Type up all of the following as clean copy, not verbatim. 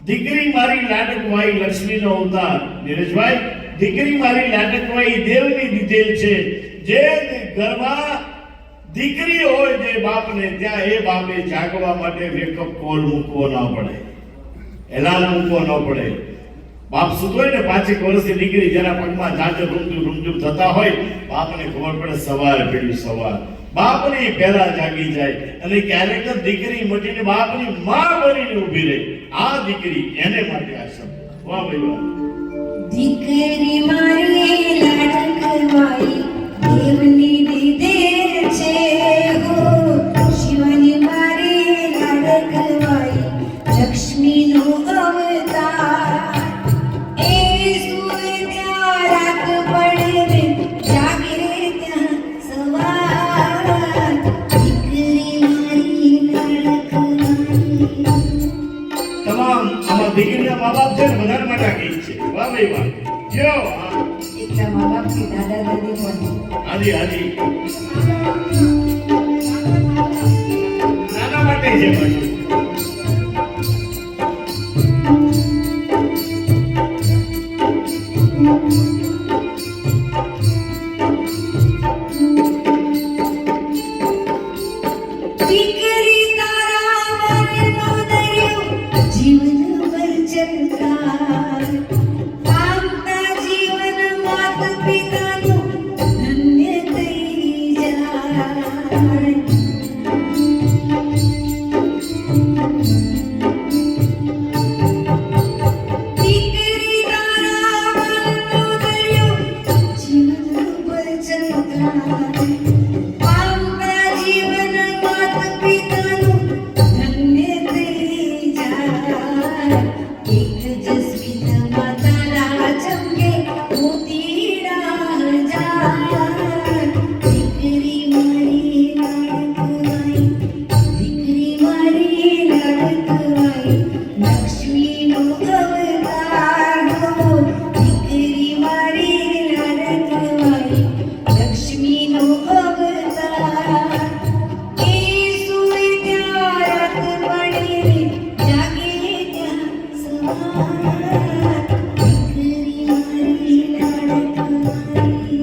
દીકરી મારી લાડકવાઈ લક્ષ્મીનો અવતાર. નીરજભાઈ, દીકરી મારી લાડકવાઈ દેવની દીધેલ છે. જે ઘરમાં દીકરી હોય જે બાપને, ત્યાં એ બાપે જાગવા માટે વેકઅપ કોલ મૂકવો ન પડે, એલાર્મ મૂકવો ન પડે. બાપ સૂતો હોય ને 5 વર્ષની દીકરી જેના પગમાં જાજર રૂમઝુમ થતા હોય, બાપને ખબર પડે સવાર પેલી સવાર. બાપની પહેલા જાગી જાય અને ક્યારેક દીકરી મટીને બાપની માં બનીને ઊભી રહે. આ દીકરી એને માટે આ શબ્દ. વાહ ભાઈ વાહ. દીકરી મારી લાડકવાઈ દેવની દીધેલ છે હો, શિવની મારી લાડકવાઈ લક્ષ્મીનો અવતાર. એ સૂવે ત્યાં રાત પડે જાગે ત્યાં સવાર. દીકરી મારી લાડકવાઈ. તમામ આમાં દીકરીના મા બાપ છે ને બધાને માટે આ ગીત છે. વાહ ભાઈ વાહ. જો એટલા મા બાપ થી દાદા દાદી પણ હાજી હાજી નાના માટે છે પાછું. દીકરી તારા વરનો દરિયો જીવન ભર ચમકાર. પામતા જીવન માત પિતાનું ધન્ય થઈ જાય. દીકરી તારા વરનો દરિયો જીવન ભર ચમકાર. પામતા જીવન માત પિતાનું ધન્ય થઈ જાય. એક જસ્મિત માતાના ચમકે મોતીડા જાય. દીકરી મારી લાડકવાઈ, દીકરી મારી લાડકવાઈ લક્ષ્મીનો અવતાર હો. દીકરી મારી લાડકવાઈ લક્ષ્મીનો અવતાર. એ સૂવે ત્યાં રાત પડે જાગે ત્યાં સવાર. દીકરી મારી લાડકવાઈ.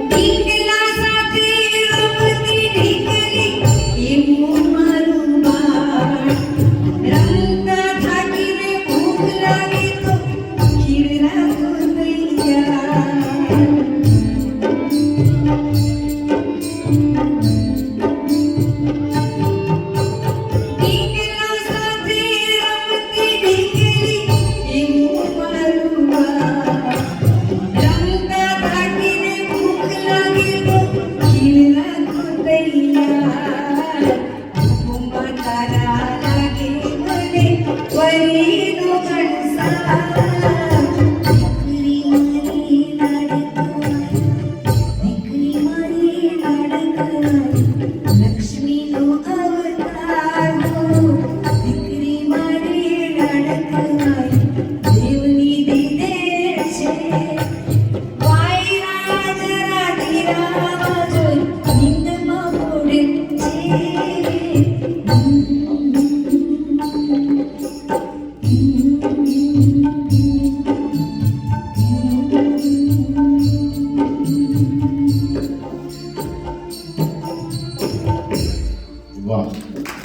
ઢીંગલા સાથે રમતી ઢીંગલી એવું મારું બાળ. રમતા થાકીને ભૂખ લાગે તો ખીરા ગોતી જાય. ઢીંગલા સાથે રમતી ઢીંગલી એવું મારું બાળ. રમતા થાકીને ભૂખ લાગે તો ખીરા ગોતી જાય. ભૂખમાં તારા લાગે મને પરીનો કંસાર.